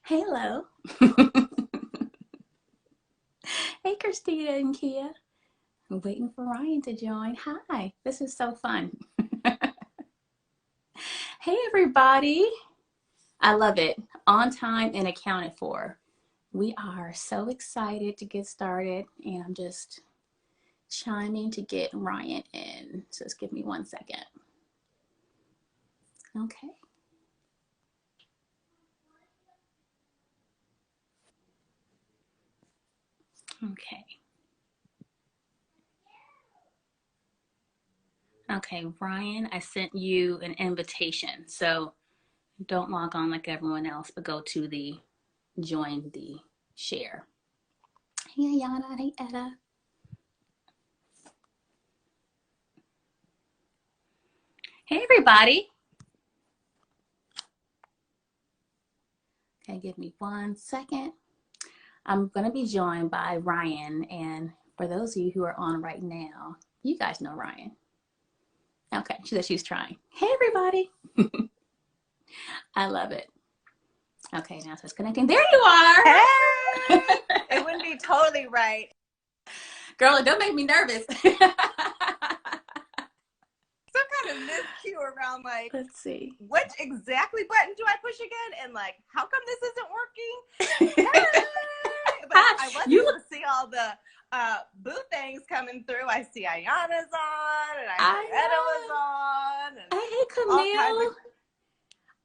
Hello. Hey, Christina and Kia. I'm waiting for Ryan to join. Hi, this is so fun. Hey, everybody. I love it. On time and accounted for. We are so excited to get started, and I'm just chiming to get Ryan in. So just give me 1 second. Okay. Okay. Okay, Ryan, I sent you an invitation. So don't log on like everyone else, but go to the join the share. Hey, Ayana. Hey, Etta. Hey, everybody. Okay, give me 1 second. I'm going to be joined by Ryan. And for those of you who are on right now, you guys know Ryan. Okay, she said she's trying. Hey, everybody. I love it. Okay, now it's connecting. There you are. Hey! It wouldn't be totally right. Girl, don't make me nervous. Some kind of miscue around, like, let's see. Which exactly button do I push again? And, like, how come this isn't working? Hey! But I was able to see all the boo things coming through. I see Ayana's on, and I see Etta was on. And hey, Camille.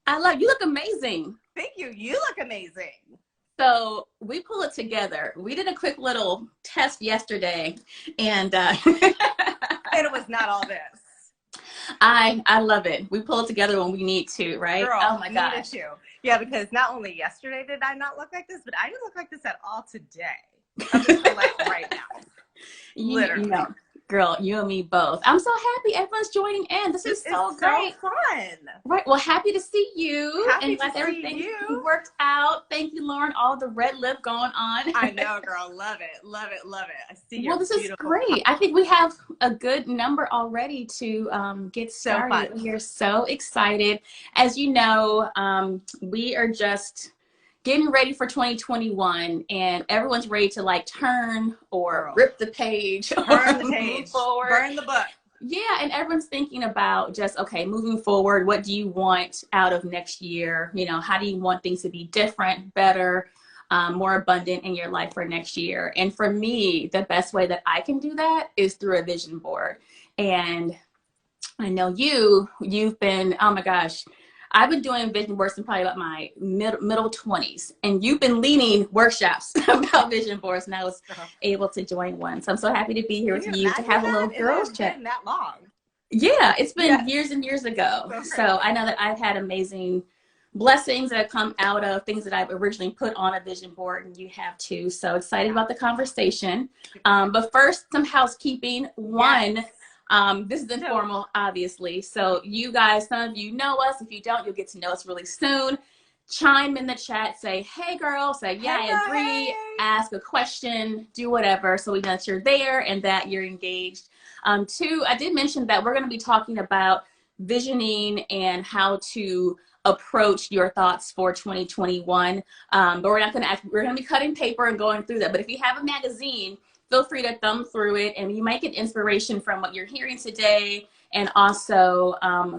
I love you. Look amazing. Thank you. You look amazing. So we pull it together. We did a quick little test yesterday, and and it was not all this. I love it. We pull it together when we need to, right? Girl, oh my gosh. Needed to. Yeah, because not only yesterday did I not look like this, but I didn't look like this at all today. I'm just like right now. Literally. You know, girl, you and me both. I'm so happy everyone's joining in. This is so great. So fun. Right. Well, happy to see you. Happy and to everything see you. Worked out. Thank you, Lauren. All the red lip going on. I know, girl. Love it. Love it. Love it. I see you. Well, this is great. I think we have a good number already to get started. So fun. We're so excited. As you know, we are just getting ready for 2021, and everyone's ready to like turn or rip the page, burn the page, forward. Burn the book. Yeah, and everyone's thinking about just, okay, moving forward, what do you want out of next year? You know, how do you want things to be different, better, more abundant in your life for next year? And for me, the best way that I can do that is through a vision board. And I know you've been, oh my gosh, I've been doing vision boards in probably about my middle 20s, and you've been leading workshops about vision boards, and I was able to join one. So I'm so happy to be here with you to have a little girls chat. That long? Yeah, it's been years and years ago. So I know that I've had amazing blessings that have come out of things that I've originally put on a vision board, and you have too. So excited about the conversation. But first, some housekeeping. One. This is informal, obviously. So you guys, some of you know us. If you don't, you'll get to know us really soon. Chime in the chat, say, hey girl, say, yeah, I agree, ask a question, do whatever. So we know that you're there and that you're engaged. Two, I did mention that we're going to be talking about visioning and how to approach your thoughts for 2021. But we're going to be cutting paper and going through that. But if you have a magazine, feel free to thumb through it, and you might get inspiration from what you're hearing today, and also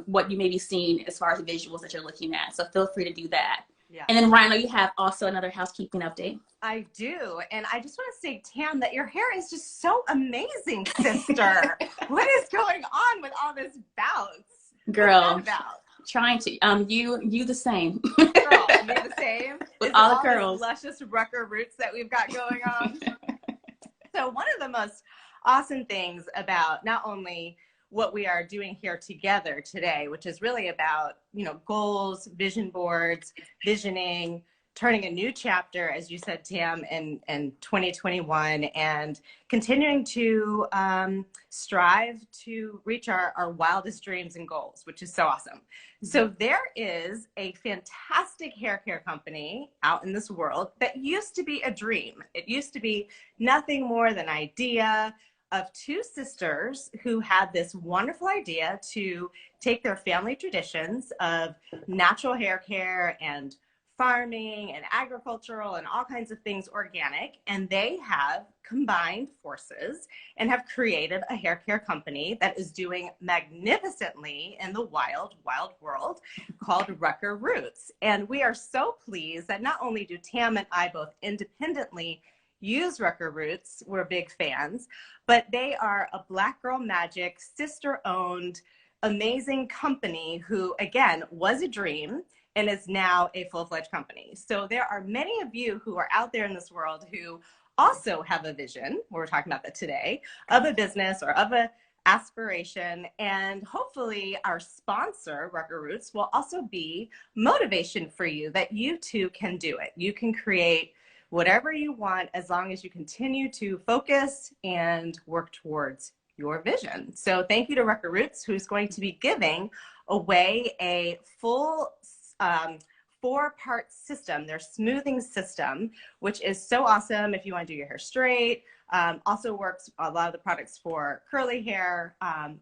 what you may be seeing as far as visuals that you're looking at. So feel free to do that. Yeah. And then Ryan, you have also another housekeeping update. I do, and I just want to say, Tam, that your hair is just so amazing, sister. What is going on with all this bounce? Girl, trying to. You the same. Girl, you the same. With all the curls, luscious Rucker roots that we've got going on. So one of the most awesome things about not only what we are doing here together today, which is really about, you know, goals, vision boards, visioning, turning a new chapter, as you said, Tam, in 2021, and continuing to strive to reach our wildest dreams and goals, which is so awesome. So there is a fantastic hair care company out in this world that used to be a dream. It used to be nothing more than an idea, of two sisters who had this wonderful idea to take their family traditions of natural hair care and farming and agricultural and all kinds of things organic, and they have combined forces and have created a hair care company that is doing magnificently in the wild world called Rucker Roots. And we are so pleased that not only do Tam and I both independently use Rucker Roots, we're big fans, but they are a Black Girl Magic sister-owned amazing company who, again, was a dream and is now a full-fledged company. So there are many of you who are out there in this world who also have a vision, we're talking about that today, of a business or of a aspiration, and hopefully our sponsor, Rucker Roots, will also be motivation for you that you too can do it. You can create whatever you want as long as you continue to focus and work towards your vision. So thank you to Rucker Roots, who's going to be giving away a full 4-part system, their smoothing system, which is so awesome if you want to do your hair straight. Also works a lot of the products for curly hair.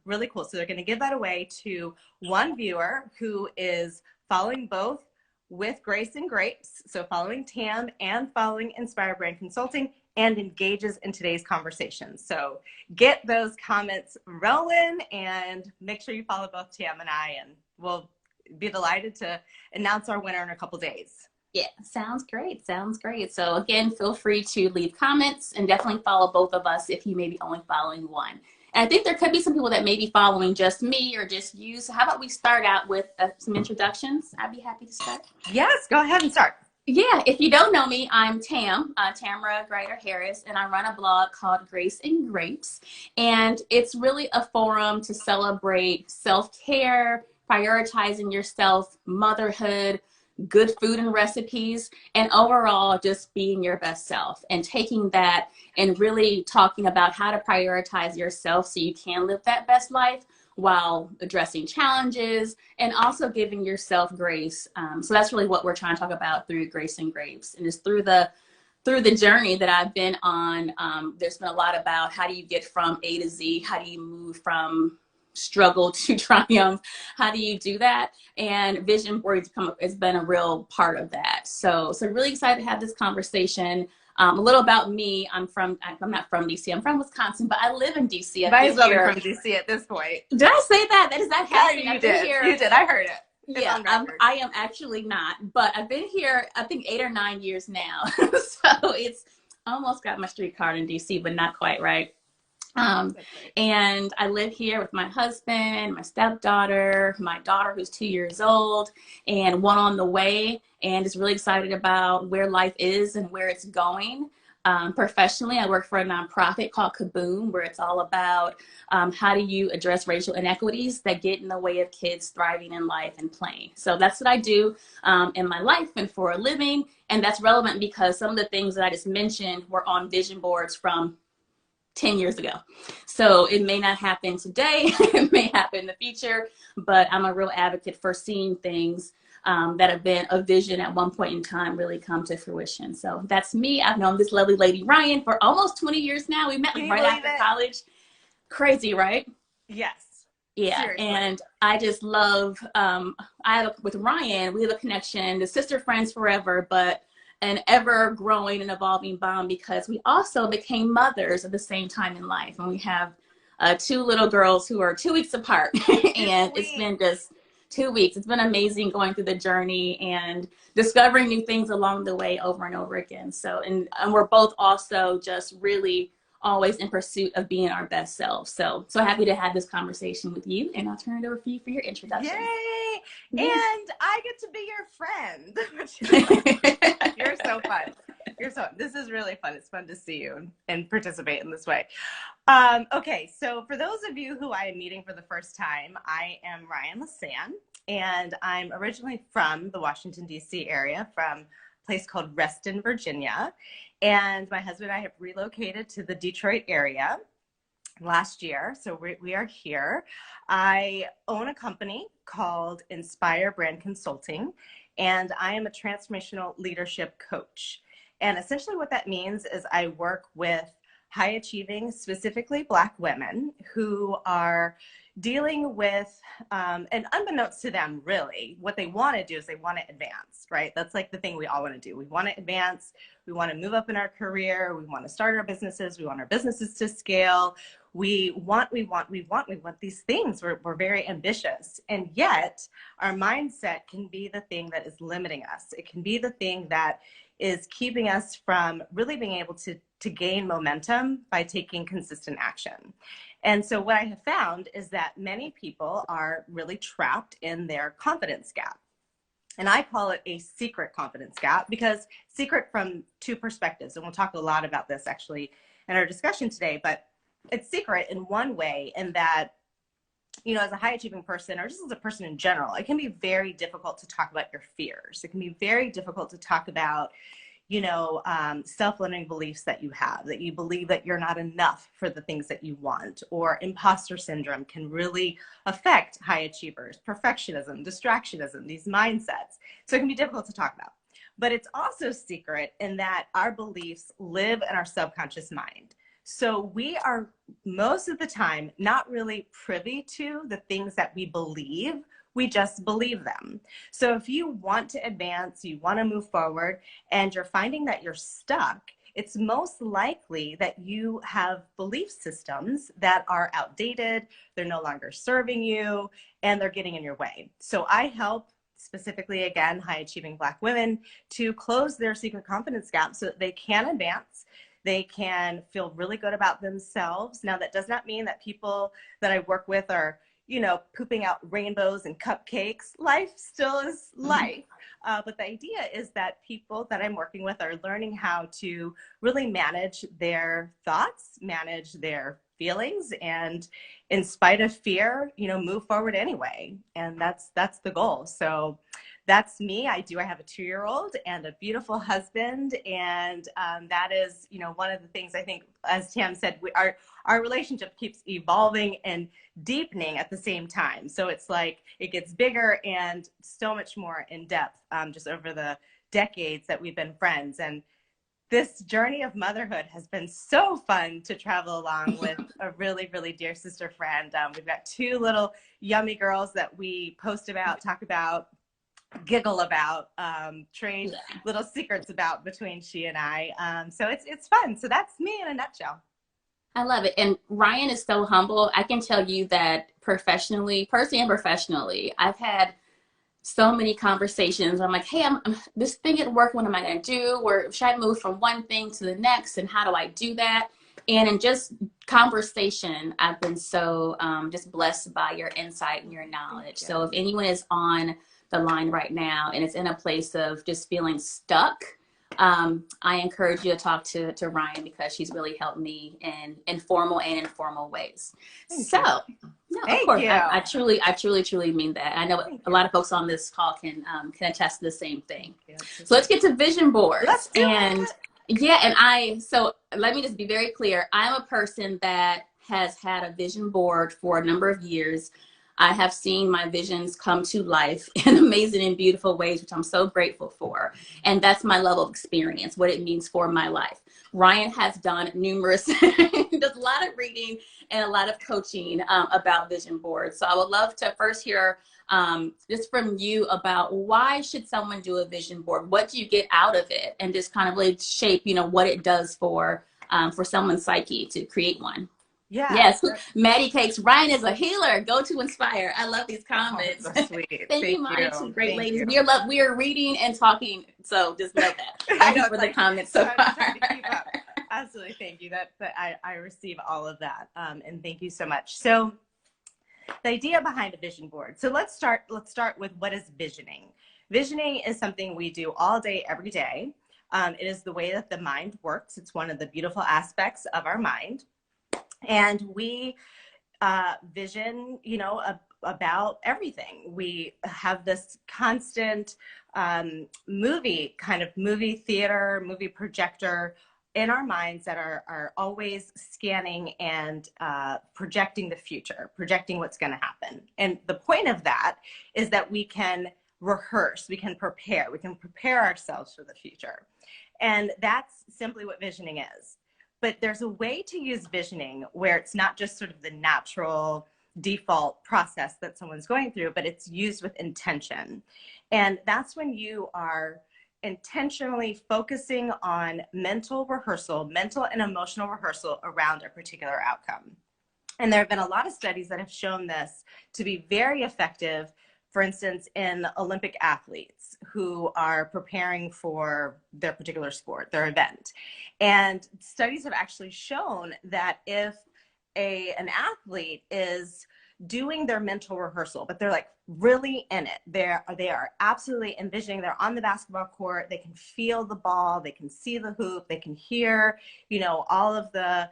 Really cool. So they're going to give that away to one viewer who is following both with Grace and Grapes, so following Tam and following Inspire Brand Consulting, and engages in today's conversation. So get those comments rolling and make sure you follow both Tam and I, and we'll be delighted to announce our winner in a couple days. Yeah, sounds great. Sounds great. So again, feel free to leave comments and definitely follow both of us if you may be only following one. And I think there could be some people that may be following just me or just you. So how about we start out with some introductions? I'd be happy to start. Yes, go ahead and start. Yeah, if you don't know me, I'm Tam, Tamara Grider Harris, and I run a blog called Grace and Grapes. And it's really a forum to celebrate self-care, prioritizing yourself, motherhood, good food and recipes, and overall just being your best self and taking that and really talking about how to prioritize yourself so you can live that best life while addressing challenges and also giving yourself grace. So that's really what we're trying to talk about through Grace and Grapes. And it's through the journey that I've been on. There's been a lot about how do you get from A to Z? How do you move from struggle to triumph? How do you do that? And vision boards has been a real part of that. So really excited to have this conversation. A little about me. I'm not from DC. I'm from Wisconsin, but I live in DC. Might as well be from DC at this point. Did I say that? That is that happening? Yeah, you did. You did. I heard it. Yeah, I am actually not, but I've been here, I think 8 or 9 years now. So it's almost got my street card in DC, but not quite, right? And I live here with my husband, my stepdaughter, my daughter who's 2 years old, and one on the way, and is really excited about where life is and where it's going. Professionally, I work for a nonprofit called Kaboom, where it's all about how do you address racial inequities that get in the way of kids thriving in life and playing. So that's what I do in my life and for a living. And that's relevant because some of the things that I just mentioned were on vision boards from 10 years ago. So it may not happen today, it may happen in the future, but I'm a real advocate for seeing things that have been a vision at one point in time really come to fruition. So that's me. I've known this lovely lady, Ryan, for almost 20 years now. We met right after college. Crazy, right? Yes. Yeah. Seriously. And I just love, with Ryan, we have a connection, the sister friends forever, but an ever growing and evolving bond because we also became mothers at the same time in life. And we have 2 little girls who are 2 weeks apart. And it's been just 2 weeks. It's been amazing going through the journey and discovering new things along the way over and over again. So, and we're both also just really always in pursuit of being our best selves. So happy to have this conversation with you, and I'll turn it over for you for your introduction. Yay! Yeah. And I get to be your friend. You're so fun. This is really fun. It's fun to see you and participate in this way. Okay, so for those of you who I am meeting for the first time, I am Ryan Lasan, and I'm originally from the Washington, D.C. area, from a place called Reston, Virginia. And my husband and I have relocated to the Detroit area last year, so we are here. I own a company called Inspire Brand Consulting, and I am a transformational leadership coach. And essentially what that means is I work with high achieving, specifically Black women who are dealing with, and unbeknownst to them, really, what they want to do is they want to advance, right? That's like the thing we all want to do. We want to advance. We want to move up in our career. We want to start our businesses. We want our businesses to scale. We want these things. We're very ambitious. And yet our mindset can be the thing that is limiting us. It can be the thing that is keeping us from really being able to gain momentum by taking consistent action. And so what I have found is that many people are really trapped in their confidence gap. And I call it a secret confidence gap, because secret from two perspectives. And we'll talk a lot about this actually in our discussion today, but it's secret in one way in that, you know, as a high achieving person, or just as a person in general, it can be very difficult to talk about your fears. It can be very difficult to talk about, you know, self-limiting beliefs that you have, that you believe that you're not enough for the things that you want, or imposter syndrome can really affect high achievers, perfectionism, distractionism, these mindsets. So it can be difficult to talk about. But it's also secret in that our beliefs live in our subconscious mind. So we are most of the time not really privy to the things that we believe. We just believe them. So if you want to advance, you want to move forward, and you're finding that you're stuck, it's most likely that you have belief systems that are outdated, they're no longer serving you, and they're getting in your way. So I help specifically, again, high achieving Black women to close their secret confidence gap so that they can advance. They can feel really good about themselves. Now, that does not mean that people that I work with are, you know, pooping out rainbows and cupcakes. Life still is life. But the idea is that people that I'm working with are learning how to really manage their thoughts, manage their feelings, and in spite of fear, you know, move forward anyway. And that's the goal. So that's me. I have a 2-year-old and a beautiful husband. And that is, you know, one of the things I think, as Tam said, our relationship keeps evolving and deepening at the same time. So it's like it gets bigger and so much more in depth just over the decades that we've been friends. And this journey of motherhood has been so fun to travel along with a really, really dear sister friend. We've got 2 little yummy girls that we post about, talk about, giggle about, trade little secrets about between she and I. So it's fun. So that's me in a nutshell. I love it. And Ryan is so humble. I can tell you that personally and professionally, I've had so many conversations. I'm like, hey, I'm this thing at work, what am I going to do? Or should I move from one thing to the next? And how do I do that? And in just conversation, I've been so just blessed by your insight and your knowledge. So if anyone is on the line right now and it's in a place of just feeling stuck, I encourage you to talk to Ryan, because she's really helped me in informal and informal ways. So, no, of course, I truly mean that. I know a lot of folks on this call can attest to the same thing. So let's get to vision boards. Let's do it. Yeah, and so let me just be very clear. I'm a person that has had a vision board for a number of years. I have seen my visions come to life in amazing and beautiful ways, which I'm so grateful for. And that's my level of experience, what it means for my life. Ryan has done numerous, does a lot of reading and a lot of coaching about vision boards. So I would love to first hear just from you about why should someone do a vision board? What do you get out of it? And just kind of really shape, you know, what it does for someone's psyche to create one. Yeah. Yes. Maddie Cakes. Ryan is a healer. Go to inspire. I love these comments. Oh, so sweet. Thank you, my 2 great ladies. We are reading and talking. So just love that. Thank you for the comments so far. Absolutely. Thank you. I receive all of that. And thank you so much. So the idea behind a vision board. So let's start with what is visioning. Visioning is something we do all day, every day. It is the way that the mind works. It's one of the beautiful aspects of our mind. And we vision, you know, about everything. We have this constant movie theater, movie projector in our minds that are always scanning and projecting the future, projecting what's going to happen. And the point of that is that we can rehearse, we can prepare ourselves for the future. And that's simply what visioning is. But there's a way to use visioning where it's not just sort of the natural default process that someone's going through, but it's used with intention. And that's when you are intentionally focusing on mental rehearsal, mental and emotional rehearsal around a particular outcome. And there have been a lot of studies that have shown this to be very effective, for instance, in Olympic athletes who are preparing for their particular sport, their event. And studies have actually shown that if an athlete is doing their mental rehearsal, but they're like really in it, they are absolutely envisioning, they're on the basketball court, they can feel the ball, they can see the hoop, they can hear, you know, all of the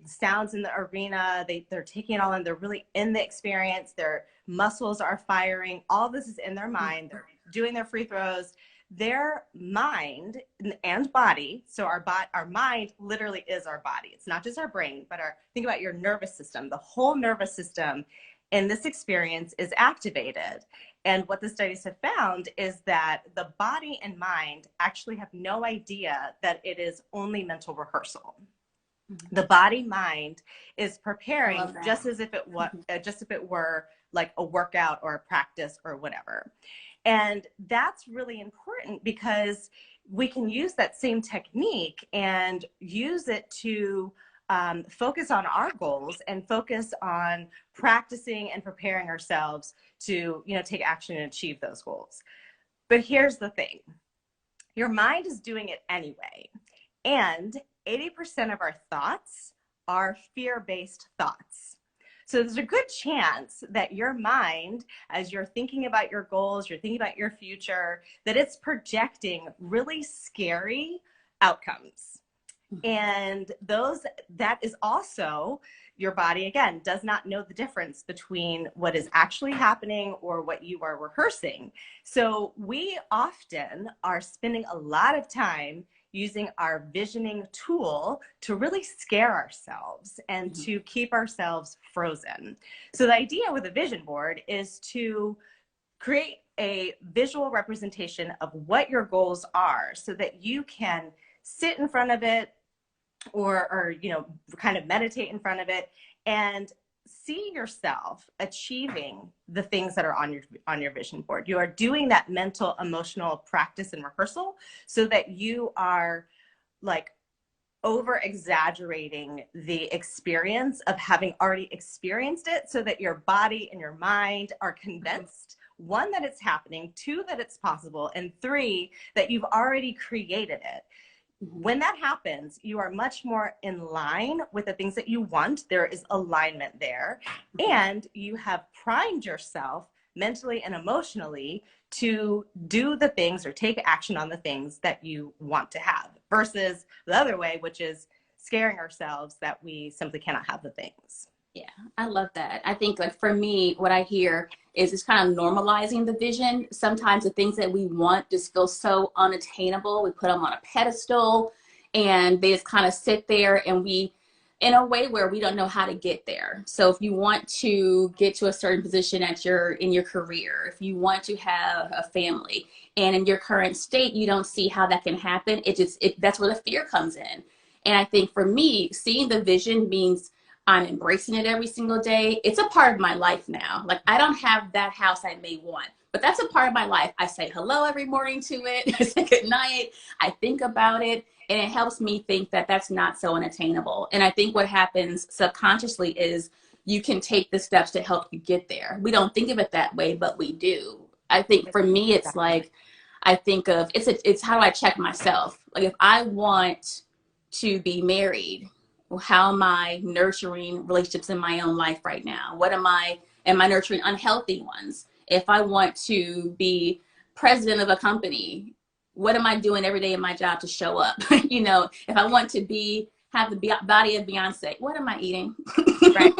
sounds in the arena, they're taking it all in, they're really in the experience, their muscles are firing, all this is in their mind, they're doing their free throws, their mind and body. So our mind literally is our body. It's not just our brain, but think about your nervous system. The whole nervous system in this experience is activated. And what the studies have found is that the body and mind actually have no idea that it is only mental rehearsal. The body mind is preparing just as if it were like a workout or a practice or whatever. And that's really important because we can use that same technique and use it to focus on our goals and focus on practicing and preparing ourselves to, you know, take action and achieve those goals. But here's the thing. Your mind is doing it anyway. And 80% of our thoughts are fear-based thoughts. So there's a good chance that your mind, as you're thinking about your goals, you're thinking about your future, that it's projecting really scary outcomes. And that is also, your body, again, does not know the difference between what is actually happening or what you are rehearsing. So we often are spending a lot of time using our visioning tool to really scare ourselves and to keep ourselves frozen. So the idea with a vision board is to create a visual representation of what your goals are so that you can sit in front of it or you know, kind of meditate in front of it and see yourself achieving the things that are on your vision board. You are doing that mental, emotional practice and rehearsal so that you are like over exaggerating the experience of having already experienced it so that your body and your mind are convinced, one, that it's happening, two, that it's possible, and three, that you've already created it. When that happens, you are much more in line with the things that you want. There is alignment there. And you have primed yourself mentally and emotionally to do the things or take action on the things that you want to have versus the other way, which is scaring ourselves that we simply cannot have the things. Yeah, I love that. I think like for me, what I hear is just kind of normalizing the vision. Sometimes the things that we want just feel so unattainable. We put them on a pedestal and they just kind of sit there and we, in a way where we don't know how to get there. So if you want to get to a certain position in your career, if you want to have a family and in your current state, you don't see how that can happen. That's where the fear comes in. And I think for me, seeing the vision means I'm embracing it every single day. It's a part of my life now. Like I don't have that house I may want, but that's a part of my life. I say hello every morning to it. I say good night. I think about it and it helps me think that that's not so unattainable. And I think what happens subconsciously is you can take the steps to help you get there. We don't think of it that way, but we do. I think for me, it's like, I think of, it's how do I check myself? Like if I want to be married, how am I nurturing relationships in my own life right now? Am I nurturing unhealthy ones? If I want to be president of a company, what am I doing every day in my job to show up? You know, if I want to have the body of Beyonce, what am I eating? Right.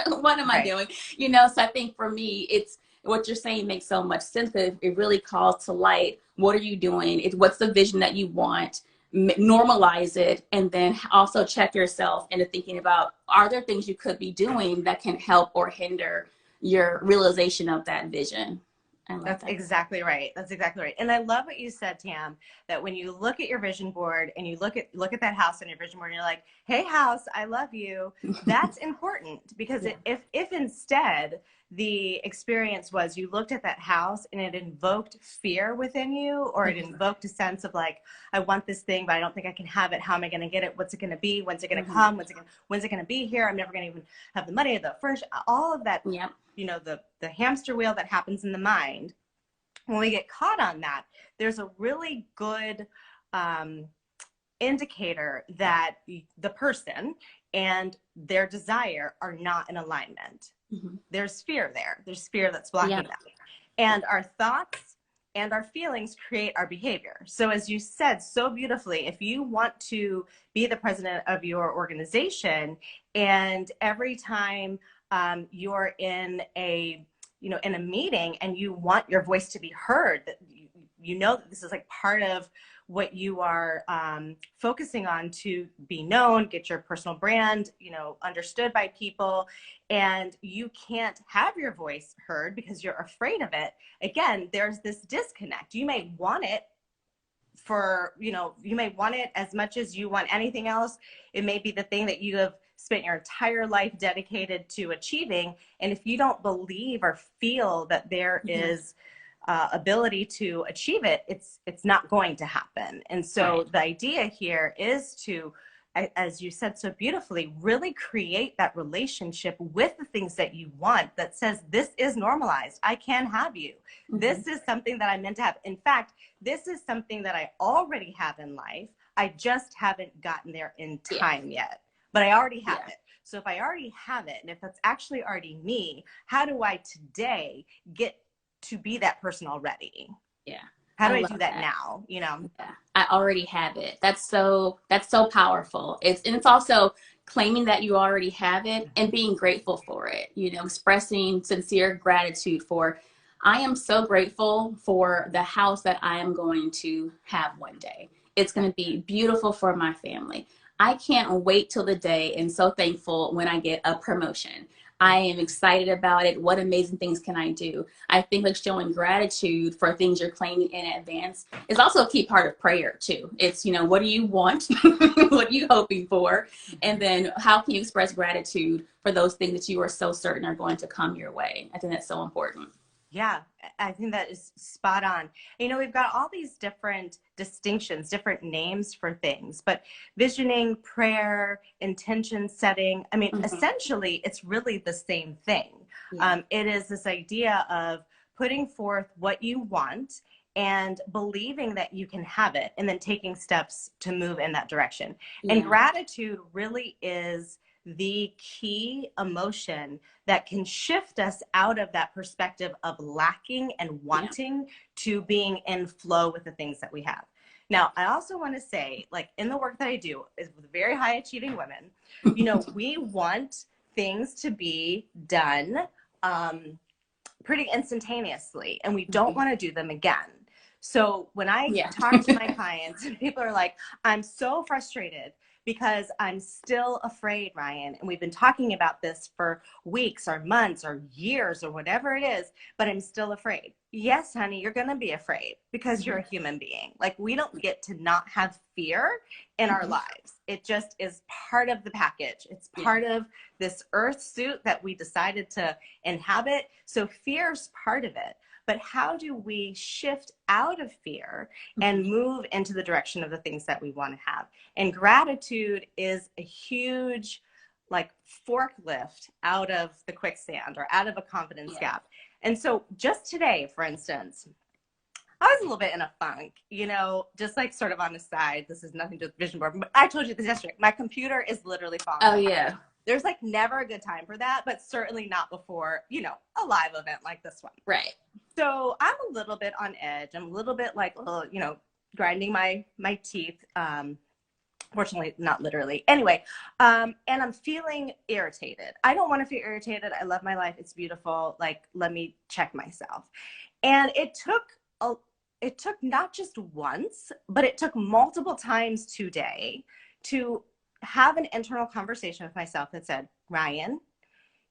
What am I doing? You know, so I think for me, it's what you're saying makes so much sense. It really calls to light. What are you doing? What's the vision that you want? Normalize it, and then also check yourself into thinking about, are there things you could be doing that can help or hinder your realization of that vision? I love That's that. exactly right. That's exactly right. And I love what you said, Tam, that when you look at your vision board and you look at that house on your vision board and you're like, "Hey house, I love you." That's important because Yeah. if instead the experience was you looked at that house and it invoked fear within you, or it Mm-hmm. invoked a sense of like, I want this thing, but I don't think I can have it. How am I going to get it? What's it going to be? When's it going to Mm-hmm. come? When's it going to be here? I'm never going to even have the money, the furniture, all of that, Yep. the hamster wheel that happens in the mind. When we get caught on that, there's a really good indicator that the person and their desire are not in alignment. Mm-hmm. There's fear there. There's fear that's blocking Yep. that. And our thoughts and our feelings create our behavior. So as you said so beautifully, if you want to be the president of your organization, and every time you're in a in a meeting and you want your voice to be heard, that you know that this is like part of what you are focusing on to be known, get your personal brand, understood by people, and you can't have your voice heard because you're afraid of it. Again, there's this disconnect. You may want it you may want it as much as you want anything else. It may be the thing that you have spent your entire life dedicated to achieving. And if you don't believe or feel that there Mm-hmm. is ability to achieve it, it's not going to happen. And so Right. the idea here is to, as you said so beautifully, really create that relationship with the things that you want that says, this is normalized. I can have you. Mm-hmm. This is something that I'm meant to have. In fact, this is something that I already have in life. I just haven't gotten there in Yeah. time yet, but I already have Yeah. it. So if I already have it, and if it's actually already me, how do I today get to be that person already? Yeah. How I do I love do that that. now? Yeah. I already have it. That's so powerful. It's also claiming that you already have it and being grateful for it, expressing sincere gratitude for, I am so grateful for the house that I am going to have one day. It's Yeah. going to be beautiful for my family. I can't wait till the day and so thankful when I get a promotion. I am excited about it. What amazing things can I do? I think like showing gratitude for things you're claiming in advance is also a key part of prayer too. It's, what do you want? What are you hoping for? And then how can you express gratitude for those things that you are so certain are going to come your way? I think that's so important. Yeah, I think that is spot on. We've got all these different distinctions, different names for things, but visioning, prayer, intention setting, I mean, Mm-hmm. essentially, it's really the same thing. Yeah. It is this idea of putting forth what you want and believing that you can have it, and then taking steps to move in that direction. And Yeah. gratitude really is the key emotion that can shift us out of that perspective of lacking and Yeah. wanting to being in flow with the things that we have. Now, I also want to say, like in the work that I do is with very high achieving women, we want things to be done pretty instantaneously, and we don't Mm-hmm. want to do them again. So when I Yeah. talk to my clients, people are like, I'm so frustrated because I'm still afraid, Ryan. And we've been talking about this for weeks or months or years or whatever it is, but I'm still afraid. Yes, honey, you're going to be afraid because you're Mm-hmm. a human being. Like, we don't get to not have fear in our Mm-hmm. lives. It just is part of the package. It's Yeah. part of this earth suit that we decided to inhabit. So fear's part of it. But how do we shift out of fear and Mm-hmm. move into the direction of the things that we want to have? And gratitude is a huge, like, forklift out of the quicksand or out of a confidence Yeah. gap. And so just today, for instance, I was a little bit in a funk, just like sort of on the side. This is nothing to do with vision board, but I told you this yesterday. My computer is literally falling Oh apart. yeah. There's like never a good time for that, but certainly not before, a live event like this one. Right. So I'm a little bit on edge. I'm a little bit like, grinding my teeth. Fortunately, not literally. Anyway, and I'm feeling irritated. I don't want to feel irritated. I love my life. It's beautiful. Like, let me check myself. And it took not just once, but it took multiple times today to have an internal conversation with myself that said, Ryan,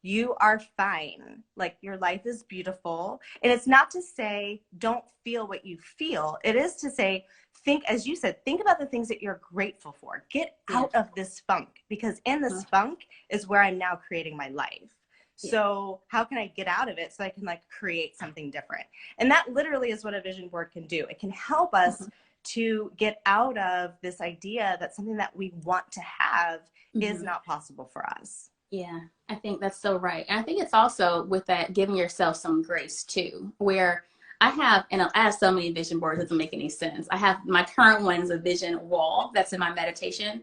You are fine. Like, your life is beautiful. And it's not to say don't feel what you feel. It is to say, think, as you said, think about the things that you're grateful for. Get out of this funk, because in this funk is where I'm now creating my life. So how can I get out of it so I can like create something different? And that literally is what a vision board can do. It can help us to get out of this idea that something that we want to have is not possible for us. Yeah, I think that's so right. And I think it's also with that giving yourself some grace too, where I have so many vision boards, it doesn't make any sense. I have my current one is a vision wall that's in my meditation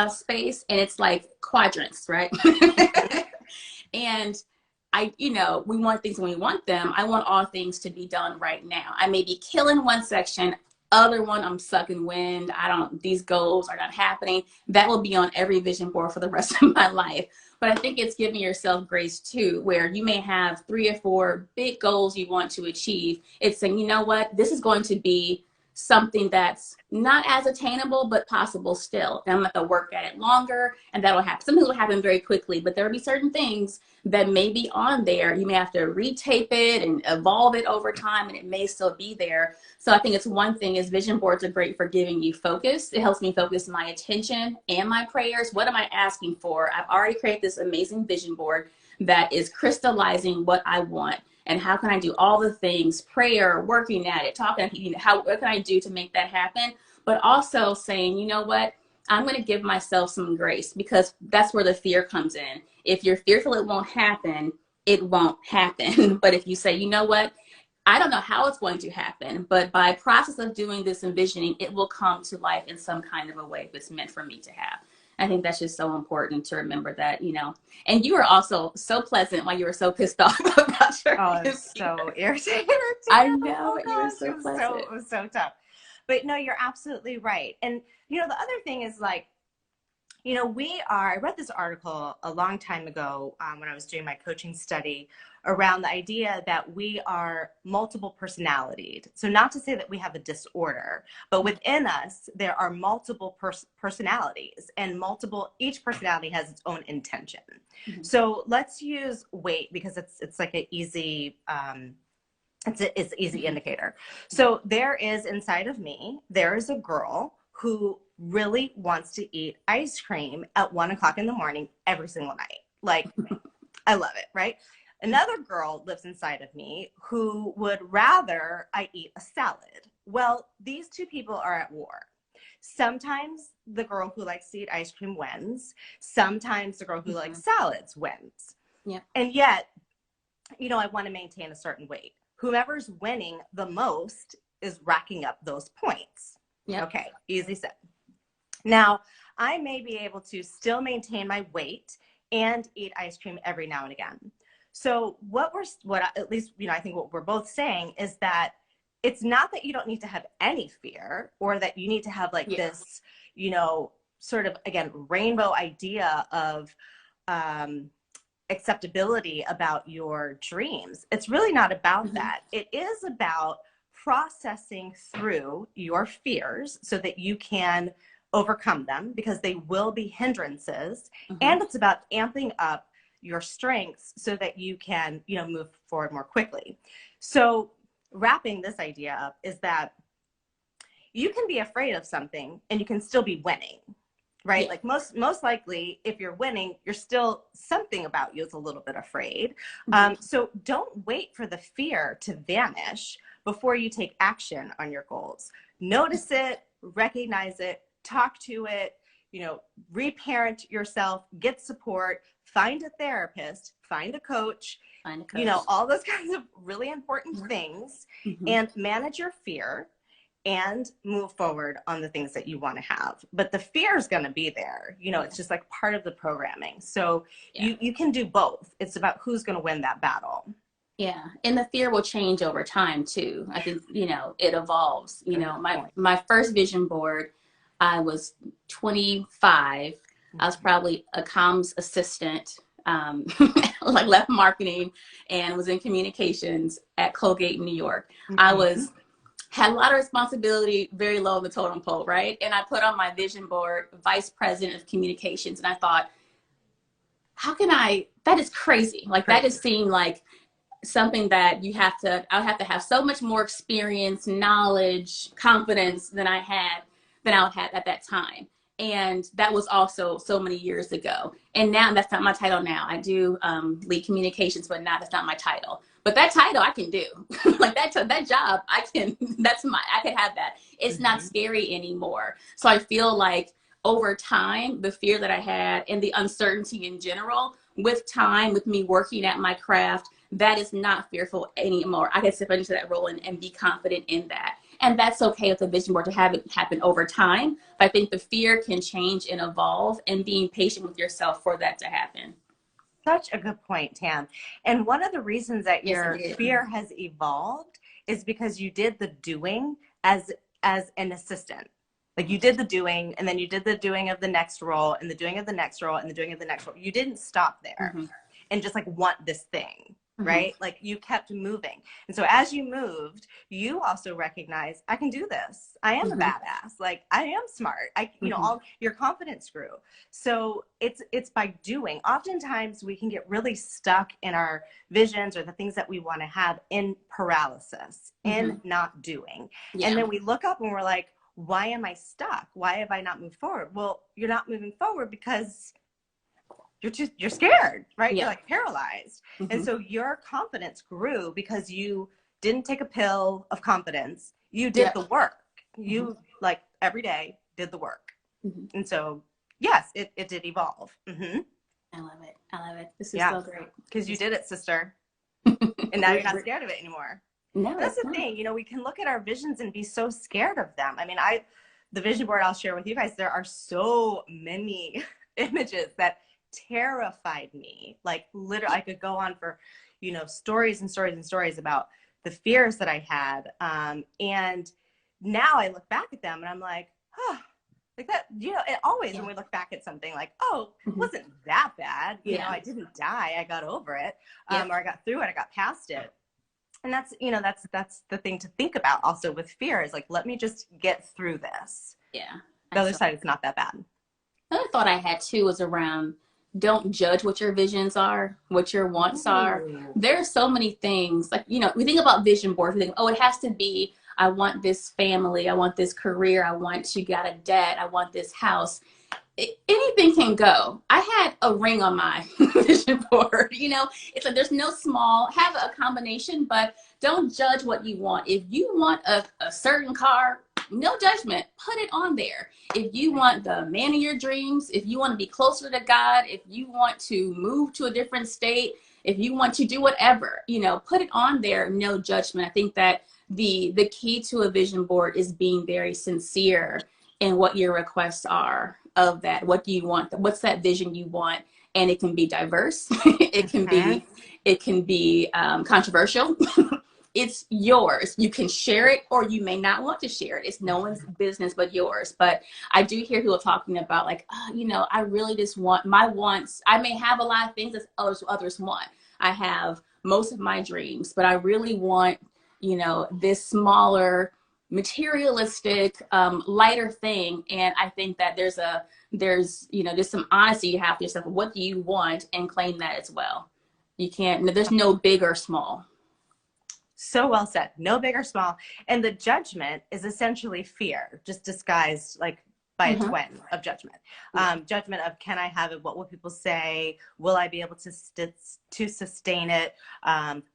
space, and it's like quadrants, right? And we want things when we want them. I want all things to be done right now. I may be killing one section, other one I'm sucking wind. These goals are not happening. That will be on every vision board for the rest of my life. But I think it's giving yourself grace too, where you may have 3 or 4 big goals you want to achieve. It's saying, you know what, this is going to be something that's not as attainable, but possible still. And I'm going to work at it longer, and that'll happen. Some things will happen very quickly, but there'll be certain things that may be on there. You may have to retape it and evolve it over time, and it may still be there. So I think it's one thing is vision boards are great for giving you focus. It helps me focus my attention and my prayers. What am I asking for? I've already created this amazing vision board that is crystallizing what I want. And how can I do all the things, prayer, working at it, talking, what can I do to make that happen? But also saying, you know what, I'm going to give myself some grace, because that's where the fear comes in. If you're fearful it won't happen, it won't happen. But if you say, you know what, I don't know how it's going to happen, but by process of doing this envisioning, it will come to life in some kind of a way if it's meant for me to have. I think that's just so important to remember that, and you were also so pleasant while you were so pissed off about your I was so irritated. I know, but you were so pleasant. It was so tough. But no, you're absolutely right. And, the other thing is like, I read this article a long time ago when I was doing my coaching study around the idea that we are multiple personalities. So not to say that we have a disorder, but within us, there are multiple personalities, and each personality has its own intention. So let's use weight, because it's like an easy, it's an easy indicator. So there is inside of me, there is a girl who really wants to eat ice cream at 1 o'clock in the morning every single night. Like, I love it, right? Another girl lives inside of me who would rather I eat a salad. Well, these two people are at war. Sometimes the girl who likes to eat ice cream wins. Sometimes the girl who likes salads wins. Yeah. And yet, I want to maintain a certain weight. Whomever's winning the most is racking up those points. Yep. Okay, easy said. Now, I may be able to still maintain my weight and eat ice cream every now and again. So at least, I think what we're both saying is that it's not that you don't need to have any fear, or that you need to have like this, sort of, again, rainbow idea of acceptability about your dreams. It's really not about that. It is about processing through your fears so that you can overcome them, because they will be hindrances. And it's about amping up your strengths so that you can, move forward more quickly. So wrapping this idea up is that you can be afraid of something and you can still be winning, right? Yeah. Like most likely, if you're winning, you're still, something about you is a little bit afraid. So don't wait for the fear to vanish before you take action on your goals. Notice it, recognize it, talk to it, reparent yourself, get support, find a therapist, find a coach, all those kinds of really important things, and manage your fear and move forward on the things that you want to have. But the fear is going to be there. It's just like part of the programming. So you can do both. It's about who's going to win that battle. Yeah. And the fear will change over time too. I think, it evolves. My first vision board, I was 25. I was probably a comms assistant, like left marketing, and was in communications at Colgate, New York. I had a lot of responsibility, very low on the totem pole, right? And I put on my vision board, vice president of communications, and I thought, that is crazy. Like that just seemed like something that I would have to have so much more experience, knowledge, confidence than I would have at that time. And that was also so many years ago. And now that's not my title now. I do lead communications, but now that's not my title. But that title I can do. Like that job, I can have that. It's not scary anymore. So I feel like over time, the fear that I had and the uncertainty in general, with time, with me working at my craft, that is not fearful anymore. I can step into that role and be confident in that. And that's okay with the vision board to have it happen over time. But I think the fear can change and evolve, and being patient with yourself for that to happen. Such a good point, Tam. And one of the reasons that your fear has evolved is because you did the doing as an assistant. Like you did the doing, and then you did the doing of the next role, and the doing of the next role, and the doing of the next role. You didn't stop there and just like want this thing. Right? Like you kept moving. And so as you moved, you also recognized, I can do this. I am a badass. Like I am smart. You know, all your confidence grew. So it's by doing. Oftentimes we can get really stuck in our visions or the things that we want to have in paralysis, in not doing. And then we look up and we're like, why am I stuck? Why have I not moved forward? Well, you're not moving forward because you're scared, right? You're like paralyzed. And so your confidence grew because you didn't take a pill of confidence. You did the work. You like every day did the work. And so, yes, it did evolve. I love it. I love it. This is so great. Because you did it, sister. And now you're not scared of it anymore. No, that's the thing. You know, we can look at our visions and be so scared of them. I mean, the vision board I'll share with you guys, there are so many images that terrified me. Like literally I could go on for, you know, stories and stories and stories about the fears that I had. And now I look back at them and I'm like, oh, like that, you know, it always, when we look back at something like, oh, it wasn't that bad. You know, I didn't die. I got over it. Or I got through it. I got past it. And that's, you know, that's the thing to think about also with fear is like, let me just get through this. Yeah. The other side is not that bad. Another thought I had too was around, don't judge what your visions are, what your wants are. There are so many things, like, you know, we think about vision boards, we think, oh, it has to be, I want this family, I want this career, I want to get a debt, I want this house. Anything can go. I had a ring on my vision board, you know, it's like there's no small, have a combination, but don't judge what you want. If you want a certain car, no judgment, put it on there. If you want the man of your dreams, if you want to be closer to God, if you want to move to a different state, if you want to do whatever, you know, put it on there, no judgment. I think that the key to a vision board is being very sincere in what your requests are of that. What do you want? What's that vision you want? And it can be diverse. It can be controversial. It's yours. You can share it or you may not want to share it. It's no one's business but yours. But I do hear people talking about like, oh, you know, I really just want my wants. I may have a lot of things that others want. I have most of my dreams, but I really want, you know, this smaller, materialistic, lighter thing. And I think that there's, you know, there's some honesty you have to yourself. What do you want? And claim that as well. You can't, there's no big or small. So well said. No big or small. And the judgment is essentially fear, just disguised like by a twin of judgment. Judgment of, can I have it? What will people say? Will I be able to sustain it?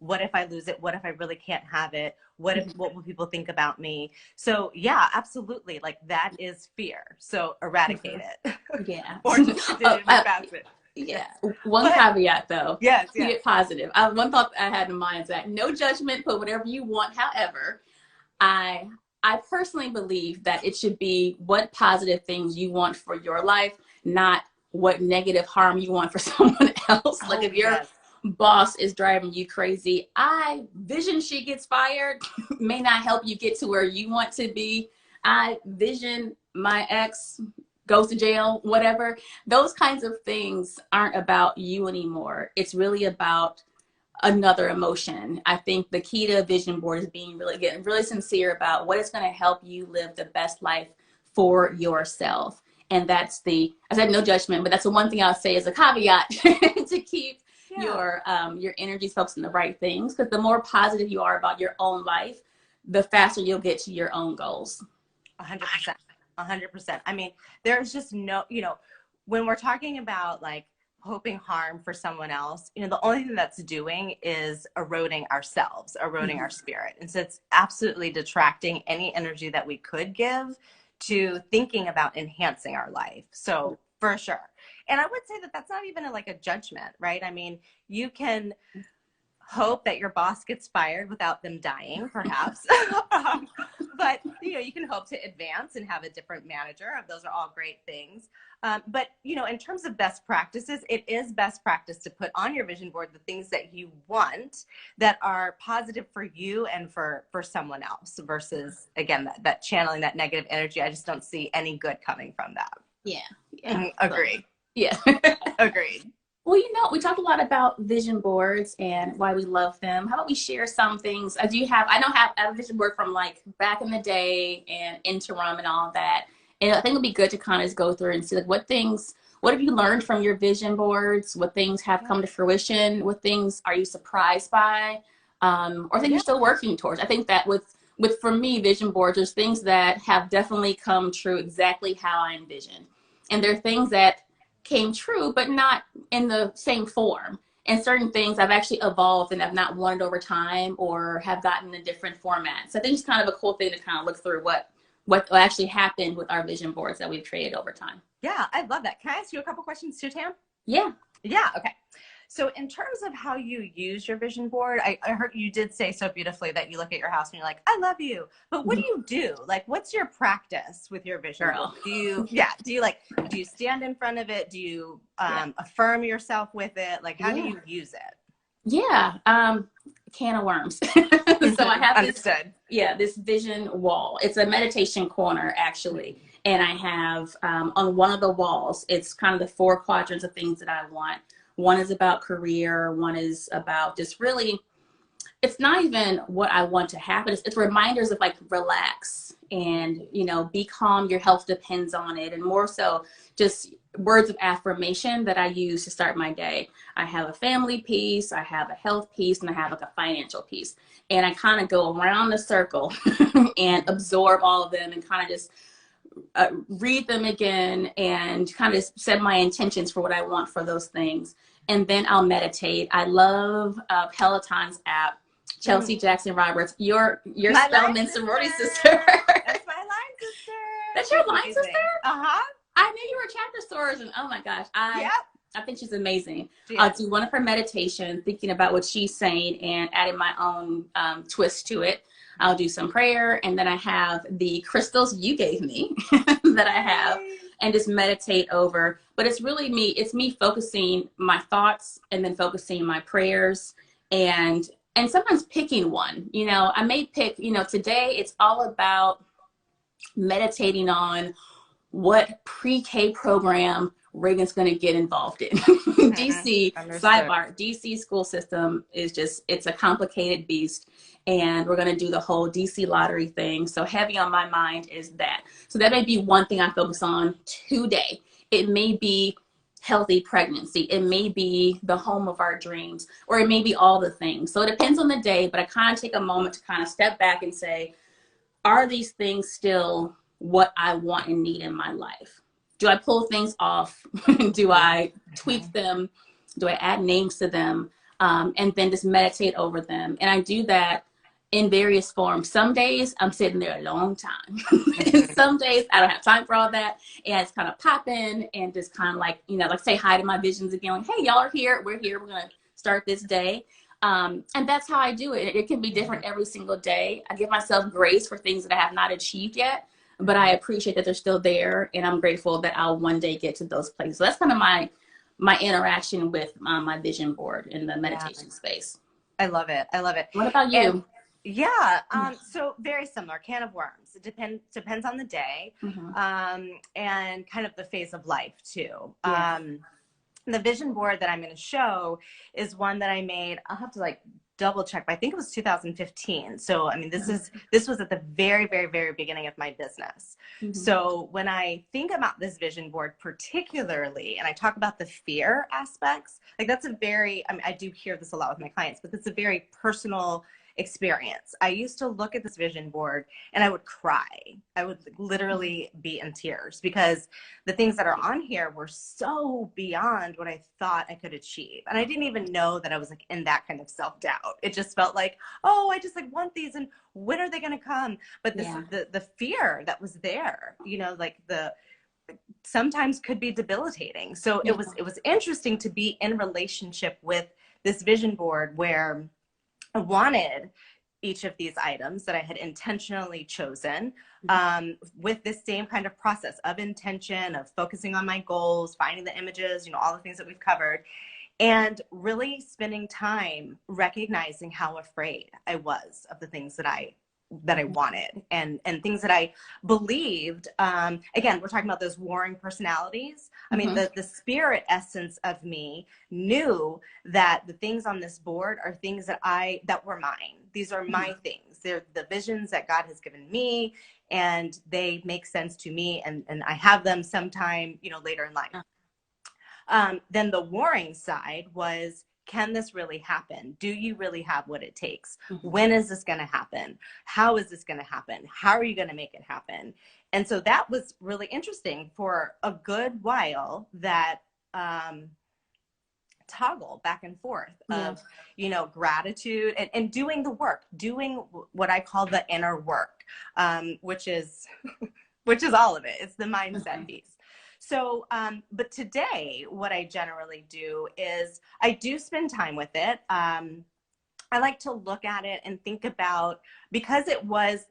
What if I lose it? What if I really can't have it? What will people think about me? So yeah, absolutely. Like that is fear. So eradicate it. Yeah. Or just pass it. Yeah. One caveat though. Yes. Keep it positive. One thought I had in mind is that no judgment, put whatever you want. However, I personally believe that it should be what positive things you want for your life, not what negative harm you want for someone else. Like if your boss is driving you crazy, I vision she gets fired may not help you get to where you want to be. I vision my ex goes to jail, whatever. Those kinds of things aren't about you anymore. It's really about another emotion. I think the key to a vision board is getting really sincere about what is going to help you live the best life for yourself. And that's I said no judgment, but that's the one thing I'll say as a caveat to keep your energies focused on the right things. Because the more positive you are about your own life, the faster you'll get to your own goals. 100%. 100%. I mean, there's just no, when we're talking about like hoping harm for someone else, the only thing that's doing is eroding ourselves, eroding our spirit. And so it's absolutely detracting any energy that we could give to thinking about enhancing our life. So for sure. And I would say that that's not even like a judgment, right? I mean, you can hope that your boss gets fired without them dying, perhaps. But you can hope to advance and have a different manager. Those are all great things. But in terms of best practices, it is best practice to put on your vision board the things that you want that are positive for you and for someone else, versus again that channeling that negative energy. I just don't see any good coming from that. Yeah. Agreed. Yeah. Agreed. Well, we talked a lot about vision boards and why we love them. How about we share some things? I have a vision board from like back in the day and interim and all that. And I think it'd be good to kind of go through and see like what have you learned from your vision boards? What things have come to fruition? What things are you surprised by? Or things you're still working towards? I think that for me, vision boards, there's things that have definitely come true exactly how I envisioned. And there are things that came true, but not in the same form. And certain things I've actually evolved and I've not learned over time or have gotten in different formats. So I think it's kind of a cool thing to kind of look through what actually happened with our vision boards that we've created over time. Yeah, I love that. Can I ask you a couple questions too, Tam? Yeah. Yeah. Okay. So in terms of how you use your vision board, I heard you did say so beautifully that you look at your house and you're like, I love you. But what do you do? Like, what's your practice with your vision board? Do you stand in front of it? Do you affirm yourself with it? Like, how do you use it? Yeah. Can of worms. So I have this vision wall. It's a meditation corner actually. And I have on one of the walls, it's kind of the 4 quadrants of things that I want. One is about career. One is about just really, it's not even what I want to happen. It's reminders of like, relax and, be calm. Your health depends on it. And more so just words of affirmation that I use to start my day. I have a family piece, I have a health piece, and I have like a financial piece. And I kind of go around the circle and absorb all of them and kind of just read them again and kind of set my intentions for what I want for those things. And then I'll meditate. I love Peloton's app. Chelsea Jackson Roberts, your Spelman sorority sister. That's my line sister. That's your line sister? Uh-huh. I knew you were chapter sorors, and oh my gosh, I think she's amazing. I'll do one of her meditations, thinking about what she's saying and adding my own twist to it. I'll do some prayer, and then I have the crystals you gave me that I have, and just meditate over. But it's really me. It's me focusing my thoughts and then focusing my prayers and sometimes picking one. I may pick, today it's all about meditating on what pre-K program Reagan's going to get involved in. DC, sidebar, DC school system is it's a complicated beast. And we're going to do the whole DC lottery thing. So heavy on my mind is that. So that may be one thing I focus on today. It may be healthy pregnancy. It may be the home of our dreams, or it may be all the things. So it depends on the day, but I kind of take a moment to kind of step back and say, are these things still what I want and need in my life? Do I pull things off? Do I tweak them? Do I add names to them? And then just meditate over them. And I do that in various forms. Some days I'm sitting there a long time. And some days I don't have time for all that. And I just kind of pop in and just kind of like say hi to my visions again. Like, hey, y'all are here. We're here. We're going to start this day. And that's how I do it. It can be different every single day. I give myself grace for things that I have not achieved yet, but I appreciate that they're still there. And I'm grateful that I'll one day get to those places. So that's kind of my interaction with my vision board in the meditation space. I love it. I love it. What about you? So very similar, can of worms. It depends on the day, and kind of the phase of life too. The vision board that I'm going to show is one that I made. I'll have to double check, but I think it was 2015. So, I mean, this was at the very, very, very beginning of my business. So when I think about this vision board particularly, and I talk about the fear aspects, like that's a very, I mean, I do hear this a lot with my clients, but it's a very personal experience. I used to look at this vision board and I would cry. I would literally be in tears because the things that are on here were so beyond what I thought I could achieve. And I didn't even know that I was like in that kind of self-doubt. It just felt like, oh, I just like want these and when are they going to come? But this, the fear that was there, you know, like sometimes could be debilitating. So it was interesting to be in relationship with this vision board where I wanted each of these items that I had intentionally chosen with this same kind of process of intention, of focusing on my goals, finding the images, you know, all the things that we've covered, and really spending time recognizing how afraid I was of the things that I wanted and things that I believed. Again, we're talking about those warring personalities. I mean, the spirit essence of me knew that the things on this board are things that were mine. These are my things. They're the visions that God has given me, and they make sense to me. And I have them sometime, you know, later in life. Then the warring side was, can this really happen? Do you really have what it takes? When is this going to happen? How is this going to happen? How are you going to make it happen? And so that was really interesting for a good while, that toggle back and forth of, you know, gratitude and doing the work, doing what I call the inner work, which is all of it. It's the mindset piece. So, but today, what I generally do is I do spend time with it. I like to look at it and think about, because it was,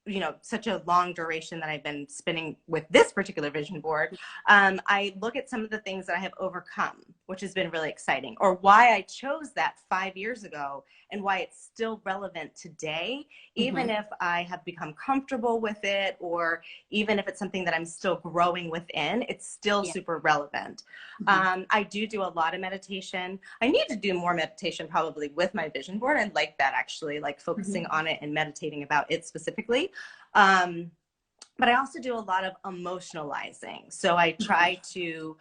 you know, such a long duration that I've been spending with this particular vision board, I look at some of the things that I have overcome, which has been really exciting, or why I chose that 5 years ago and why it's still relevant today, even if I have become comfortable with it, or even if it's something that I'm still growing within, it's still super relevant. I do a lot of meditation. I need to do more meditation probably with my vision board. I like that, actually, like focusing on it and meditating about it specifically. But I also do a lot of emotionalizing. So I try to,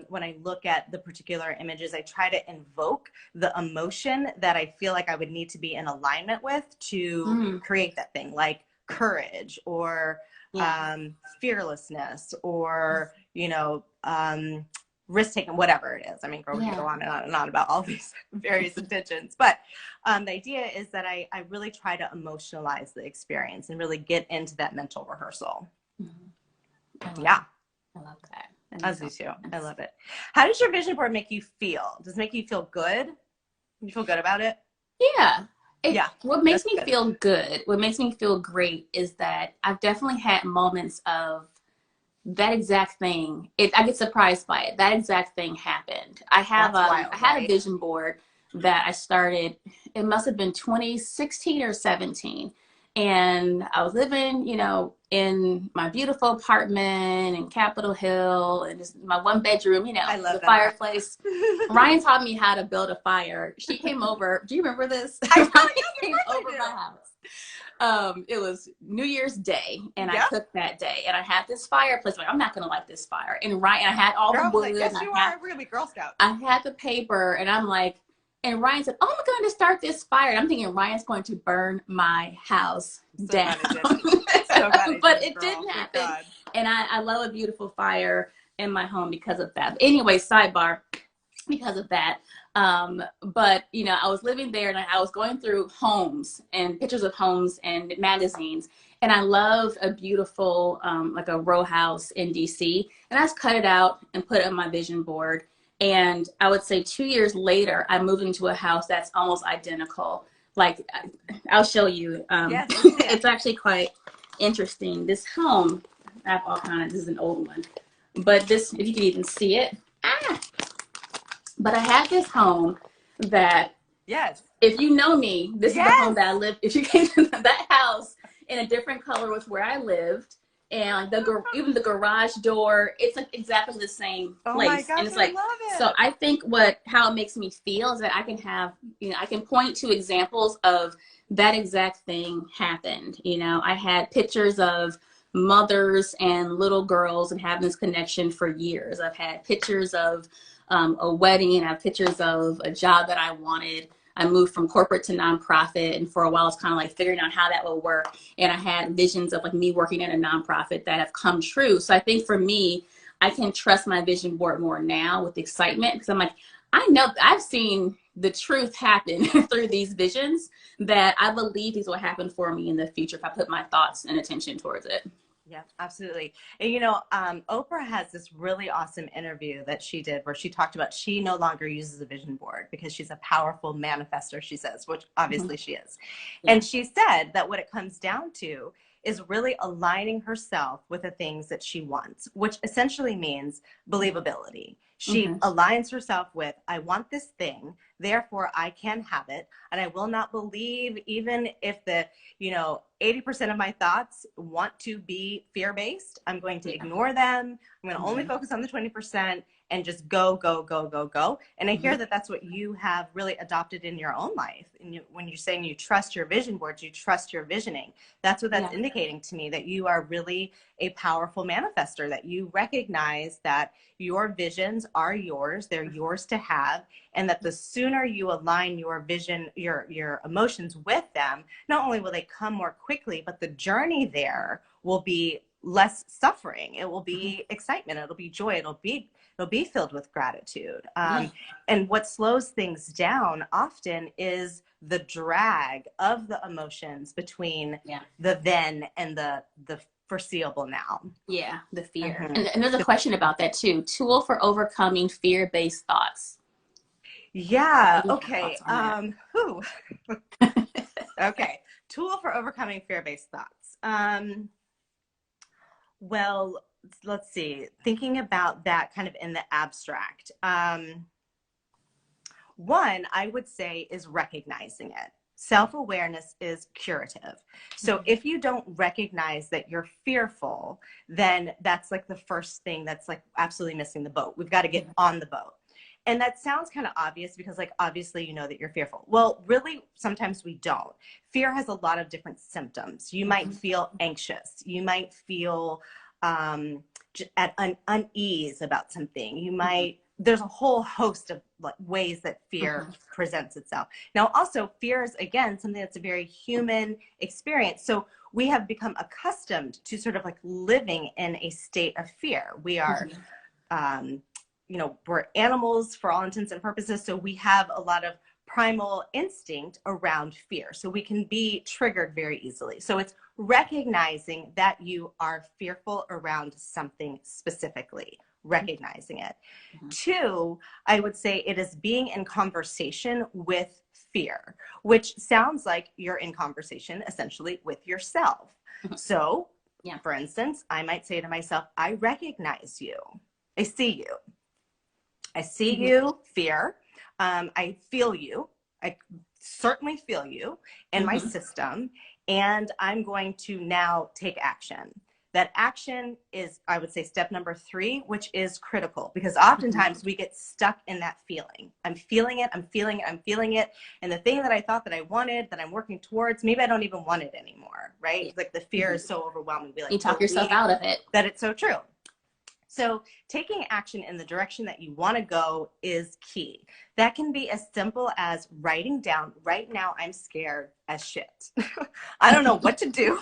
when I look at the particular images, I try to invoke the emotion that I feel like I would need to be in alignment with to create that thing, like courage or fearlessness, or, you know, risk taking, whatever it is. I mean, girl, we can go on and on about all these various intentions, but the idea is that I really try to emotionalize the experience and really get into that mental rehearsal. I love that. As you too. I love it. How does your vision board make you feel? Does it make you feel good? You feel good about it? Yeah. What makes me feel good, what makes me feel great, is that I've definitely had moments of that exact thing. I get surprised by it. That exact thing happened. I had a vision board that I started, it must have been 2016 or 17. And I was living, you know, in my beautiful apartment in Capitol Hill, and just my one bedroom, you know, the fireplace. Ryan taught me how to build a fire. She came over. Do you remember this? I came over my house. It was New Year's Day, and I cooked that day, and I had this fireplace. Like, I'm not gonna light this fire. And Ryan, I had all the wood. Like, yes, you are. We're gonna be Girl Scouts. I had the paper, and I'm like, and Ryan said, "Oh, I'm going to start this fire." And I'm thinking Ryan's going to burn my house down. But it didn't happen. And I love a beautiful fire in my home because of that. But anyway, sidebar, because of that. But, you know, I was living there, and I was going through homes and pictures of homes and magazines. And I love a beautiful, like a row house in DC. And I just cut it out and put it on my vision board. And I would say 2 years later, I moved into a house that's almost identical. Like, I'll show you. It's actually quite interesting. This home, I have all kinds, this is an old one. But this, if you can even see it. But I had this home that, if you know me, this is the home that I lived. If you came to that house in a different color was where I lived. and even the garage door, it's like exactly the same Oh my place. gosh, And it's I like, love it. so I think how it makes me feel is that I can have, I can point to examples of that exact thing happened. I had pictures of mothers and little girls and having this connection for years. I've had pictures of a wedding. I have pictures of a job that I wanted. I moved from corporate to nonprofit, and for a while, it's kind of like figuring out how that will work. And I had visions of like me working at a nonprofit that have come true. So I think for me, I can trust my vision board more now with excitement, because I'm like, I know I've seen the truth happen through these visions, that I believe these will happen for me in the future if I put my thoughts and attention towards it. Yeah, absolutely. And Oprah has this really awesome interview that she did where she talked about she no longer uses a vision board because she's a powerful manifester, she says, which obviously she is. Yeah. And she said that what it comes down to is really aligning herself with the things that she wants, which essentially means believability. She aligns herself with, I want this thing, therefore I can have it. And I will not believe, even if the 80% of my thoughts want to be fear-based, I'm going to ignore them. I'm going to only focus on the 20% and just go, go, go, go, go. And I hear that that's what you have really adopted in your own life. And when you're saying you trust your vision boards, you trust your visioning. That's what that's indicating to me, that you are really a powerful manifester, that you recognize that your visions are yours. They're yours to have. And that the sooner you align your vision, your emotions with them, not only will they come more quickly, but the journey there will be less suffering. It will be excitement. It'll be joy. It'll be filled with gratitude. And what slows things down often is the drag of the emotions between the then and the foreseeable now. Yeah, the fear. And there's a question about that too. Tool for overcoming fear-based thoughts. Yeah. Okay. Okay. Tool for overcoming fear-based thoughts. Well, let's see. Thinking about that kind of in the abstract. One, I would say, is recognizing it. Self-awareness is curative. So if you don't recognize that you're fearful, then that's like the first thing that's like absolutely missing the boat. We've got to get on the boat. And that sounds kind of obvious because, like, obviously you know that you're fearful. Well, really, sometimes we don't. Fear has a lot of different symptoms. You might feel anxious. You might feel at unease about something. You might, there's a whole host of like ways that fear presents itself. Now, also, fear is, again, something that's a very human experience. So we have become accustomed to sort of like living in a state of fear. We are, we're animals for all intents and purposes. So we have a lot of primal instinct around fear. So we can be triggered very easily. So it's recognizing that you are fearful around something specifically, recognizing it. Two, I would say it is being in conversation with fear, which sounds like you're in conversation essentially with yourself. So, for instance, I might say to myself, I recognize you. I see you. I see you, fear. I feel you. I certainly feel you in my system. And I'm going to now take action. That action is, I would say, step number 3, which is critical, because oftentimes we get stuck in that feeling. I'm feeling it, I'm feeling it, I'm feeling it. And the thing that I thought that I wanted, that I'm working towards, maybe I don't even want it anymore, right? Like the fear is so overwhelming. We like you talk yourself out of it. That it's so true. So taking action in the direction that you want to go is key. That can be as simple as writing down, right now I'm scared as shit. I don't know what to do.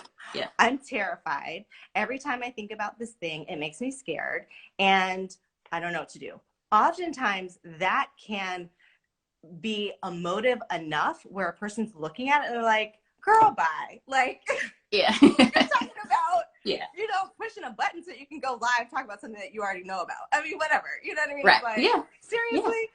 I'm terrified. Every time I think about this thing, it makes me scared and I don't know what to do. Oftentimes that can be emotive enough where a person's looking at it and they're like, girl, bye. Like, you're talking about, pushing a button so you can go live, talk about something that you already know about. I mean, whatever, you know what I mean? Right. Like, seriously?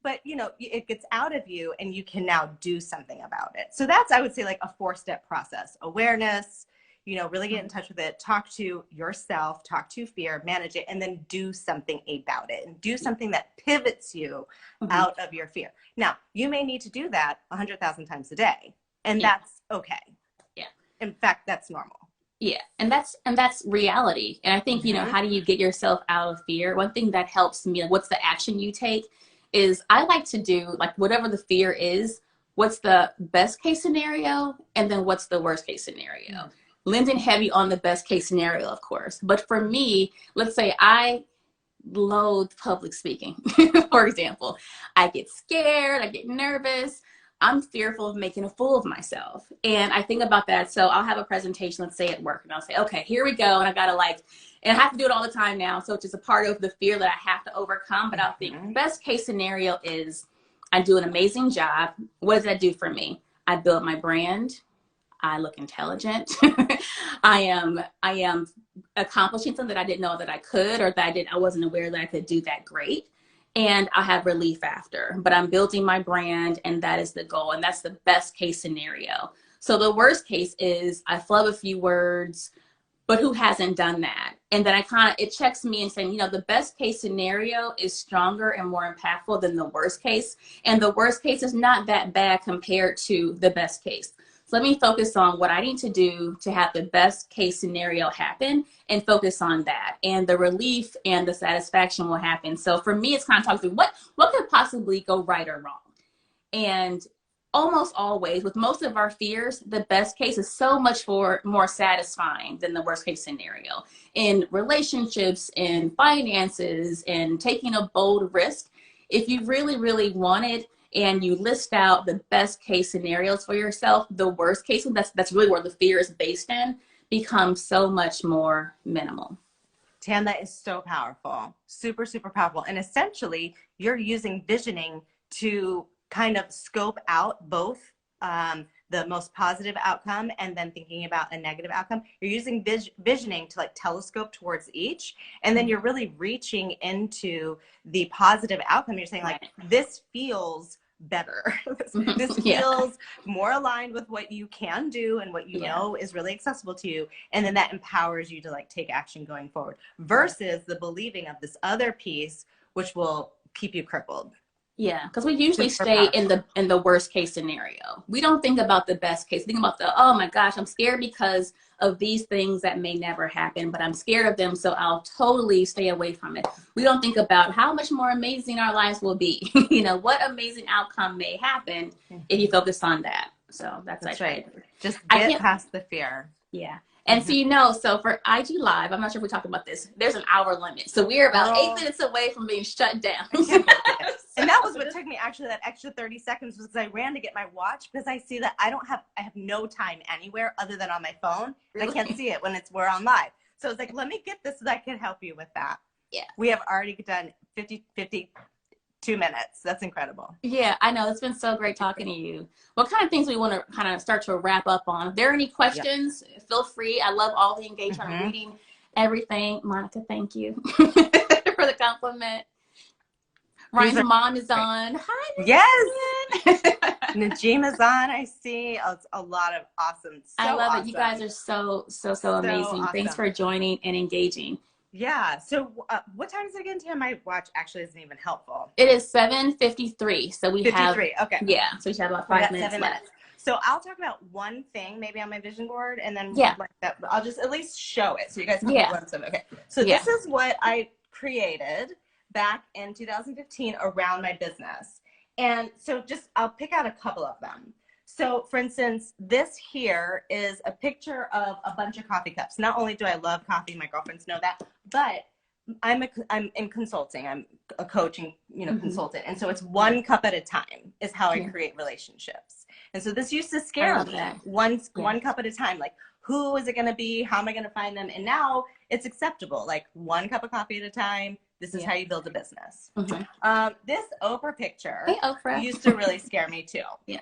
But, it gets out of you and you can now do something about it. So that's, I would say, like a 4-step process. Awareness, really get in touch with it, talk to yourself, talk to fear, manage it, and then do something about it and do something that pivots you out of your fear. Now, you may need to do that 100,000 times a day, and that's okay. In fact, that's normal. Yeah, and that's reality. And I think, how do you get yourself out of fear? One thing that helps me, like, what's the action you take, is I like to do, like, whatever the fear is, what's the best case scenario, and then what's the worst case scenario. Leaning heavy on the best case scenario, of course. But for me, let's say I loathe public speaking, for example. I get scared, I get nervous. I'm fearful of making a fool of myself. And I think about that. So I'll have a presentation, let's say at work, and I'll say, okay, here we go. And I got to and I have to do it all the time now. So it's just a part of the fear that I have to overcome. But I'll think best case scenario is I do an amazing job. What does that do for me? I build my brand. I look intelligent. I am accomplishing something that I didn't know that I could, or that I wasn't aware that I could do that great. And I have relief after, but I'm building my brand, and that is the goal. And that's the best case scenario. So the worst case is I flub a few words, but who hasn't done that? And then it checks me and saying, the best case scenario is stronger and more impactful than the worst case. And the worst case is not that bad compared to the best case. So let me focus on what I need to do to have the best case scenario happen, and focus on that. And the relief and the satisfaction will happen. So for me, it's kind of talking through what could possibly go right or wrong. And almost always, with most of our fears, the best case is so much more satisfying than the worst case scenario. In relationships, in finances, in taking a bold risk, if you really, really want it, and you list out the best case scenarios for yourself, the worst case, and that's really where the fear is based in, becomes so much more minimal. Tan, that is so powerful. Super, super powerful. And essentially, you're using visioning to kind of scope out both the most positive outcome and then thinking about a negative outcome. You're using visioning to telescope towards each, and then you're really reaching into the positive outcome. You're saying this feels better. This feels more aligned with what you can do and what you know is really accessible to you. And then that empowers you to take action going forward, versus the believing of this other piece, which will keep you crippled. Yeah, because we usually stay in the worst case scenario. We don't think about the best case. Think about oh my gosh, I'm scared because of these things that may never happen, but I'm scared of them, so I'll totally stay away from it. We don't think about how much more amazing our lives will be. What amazing outcome may happen if you focus on that. So that's right. Just get past the fear. Yeah. And so for IG Live, I'm not sure if we talked about this, there's an hour limit. So we're about 8 minutes away from being shut down. And that was what took me, actually, that extra 30 seconds was because I ran to get my watch, because I see that I have no time anywhere other than on my phone. Really? I can't see it when we're on live. So it's let me get this so that I can help you with that. Yeah. We have already done 52 minutes. That's incredible. Yeah, I know. It's been so great talking to you. What kind of things we want to kind of start to wrap up on? If there are any questions, feel free. I love all the engagement. I'm reading everything. Monica, thank you for the compliment. Ryan's mom is on. Hi, yes. Najima's on. I see a lot of awesome. I love it. You guys are so amazing. Awesome. Thanks for joining and engaging. Yeah. So what time is it again, Tam? My watch actually isn't even helpful. It is 7:53. So we have. Okay. Yeah. So we have about 5 minutes left. So I'll talk about one thing maybe on my vision board, and then I'll just at least show it so you guys have a glimpse of it. Okay. So this is what I created back in 2015 around my business. And so I'll pick out a couple of them. So for instance, this here is a picture of a bunch of coffee cups. Not only do I love coffee, my girlfriends know that, but I'm in consulting. I'm a coaching, consultant. And so it's one cup at a time is how I create relationships. And so this used to scare me. One cup at a time. Who is it going to be? How am I going to find them? And now it's acceptable. One cup of coffee at a time. This is how you build a business. This Oprah picture used to really scare me too. Yeah.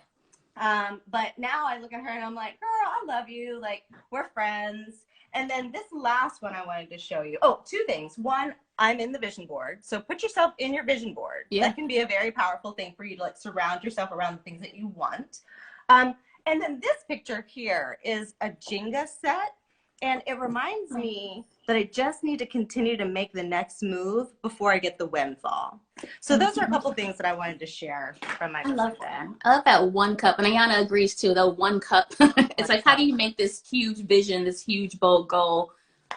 But now I look at her and I'm like, girl, I love you. We're friends. And then this last one I wanted to show you. Oh, two things. One, I'm in the vision board. So put yourself in your vision board. Yeah. That can be a very powerful thing for you to surround yourself around the things that you want. And then this picture here is a Jenga set. And it reminds me that I just need to continue to make the next move before I get the windfall. So those are a couple things that I wanted to share from my I love that. I love that 1 cup. And Ayana agrees too, the 1 cup. It's like, how do you make this huge vision, this huge bold goal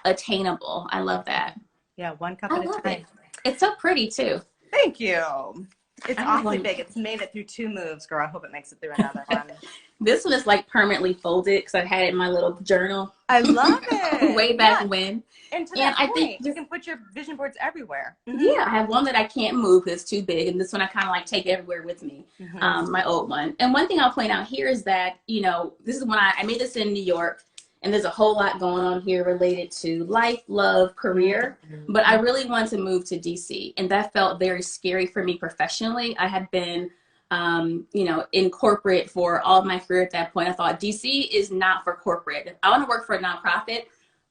attainable? I love that. Yeah, 1 cup at a time. It's so pretty too. Thank you. It's awfully big. It's made it through 2 moves, girl. I hope it makes it through another one. This one is like permanently folded because I had it in my little journal. I love it. Way back when. And to that point, I think you can put your vision boards everywhere. Yeah, I have one that I can't move because it's too big, and this one I kind of like take everywhere with me, my old one. And one thing I'll point out here is that, you know, this is when I made this in New York, and there's a whole lot going on here related to life, love, career, but I really wanted to move to DC, and that felt very scary for me professionally. I had been you know, in corporate for all of my career at that point. I thought DC is not for corporate. I want to work for a nonprofit,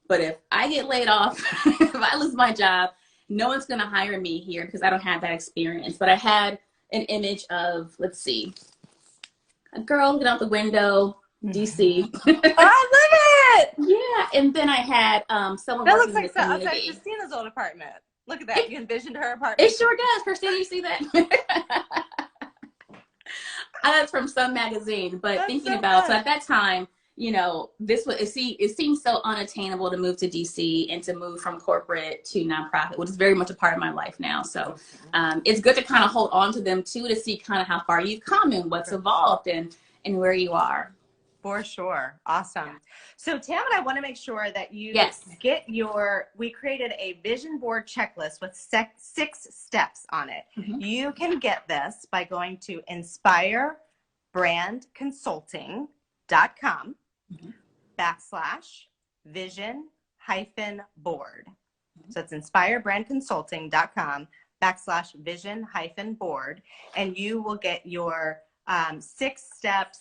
but if I get laid off, if I lose my job, no one's going to hire me here because I don't have that experience. But I had an image of, let's see, a girl looking out the window, DC. Oh, I love it! Yeah, and then I had someone that working looks like in the community. Christina's old apartment. Look at that. You envisioned her apartment. It sure does. Christina, you see that? That's from some magazine, but that's thinking so about, so at that time, you know, this was, it seemed so unattainable to move to DC and to move from corporate to nonprofit, which is very much a part of my life now. So it's good to kind of hold on to them too, to see kind of how far you've come and what's evolved and where you are. For sure. Awesome. So Tam and I want to make sure that you get we created a vision board checklist with 6 steps on it. You can get this by going to inspirebrandconsulting.com /vision-board. So it's inspirebrandconsulting.com /vision-board. And you will get your 6 steps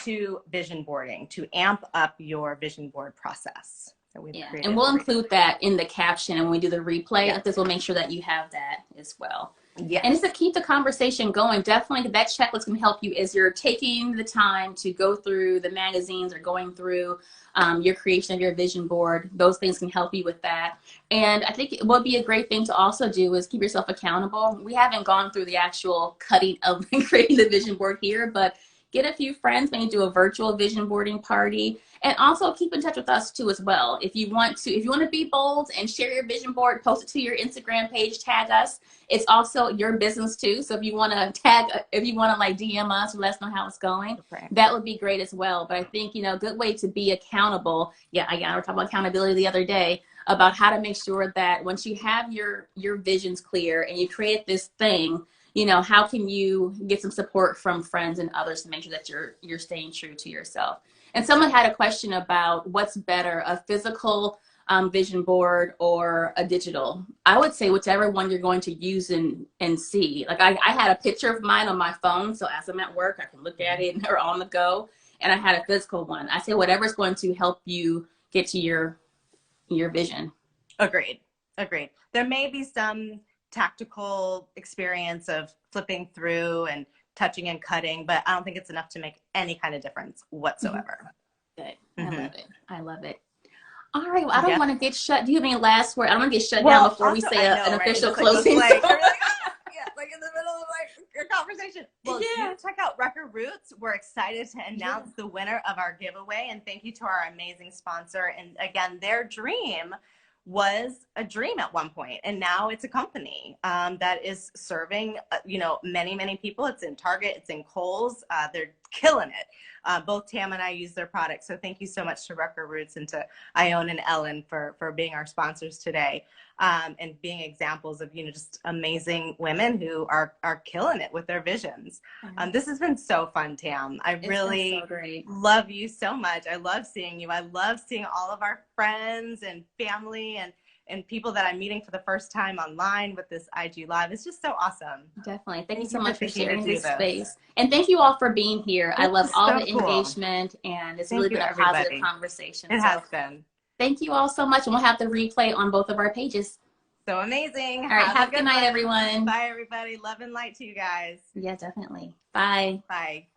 to vision boarding to amp up your vision board process. And we'll include that in the caption, and when we do the replay of this, we'll make sure that you have that as well. And it's to keep the conversation going. Definitely that checklist can help you as you're taking the time to go through the magazines or going through your creation of your vision board. Those things can help you with that. And I think what would be a great thing to also do is keep yourself accountable. We haven't gone through the actual cutting of creating the vision board here, but get a few friends, maybe do a virtual vision boarding party, and also keep in touch with us too as well. If you want to be bold and share your vision board, post it to your Instagram page, tag us. It's also your business too. So if you want to like DM us or let us know how it's going, that would be great as well. But I think, you know, a good way to be accountable. Yeah, we were talking about accountability the other day, about how to make sure that once you have your visions clear and you create this thing, you know, how can you get some support from friends and others to make sure that you're staying true to yourself? And someone had a question about what's better, a physical vision board or a digital. I would say whichever one you're going to use and see. Like I had a picture of mine on my phone, so as I'm at work, I can look at it or on the go. And I had a physical one. I say whatever's going to help you get to your vision. Agreed. There may be some tactical experience of flipping through and touching and cutting, but I don't think it's enough to make any kind of difference whatsoever. Good. I love it. All right. Well, I don't want to get shut. Do you have any last word? I don't want to get shut down before we say an official closing. Like, like in the middle of like a conversation. Well, you check out Record Roots. We're excited to announce the winner of our giveaway, and thank you to our amazing sponsor. And again, their dream was a dream at one point, and now it's a company that is serving many people. It's in Target, it's in Kohl's. They're killing it. Both Tam and I use their products, so thank you so much to Record Roots and to Ione and Ellen for being our sponsors today, and being examples of just amazing women who are killing it with their visions. This has been so fun, Tam. I really love you so much. I love seeing you. I love seeing all of our friends and family and people that I'm meeting for the first time online with this IG Live. It's just so awesome. Definitely. Thank you so much for sharing this space. And thank you all for being here. I love all the engagement, and it's really been a positive conversation. It has been. Thank you all so much, and we'll have the replay on both of our pages. So amazing. All right. Have a good night, everyone. Bye, everybody. Love and light to you guys. Yeah, definitely. Bye. Bye.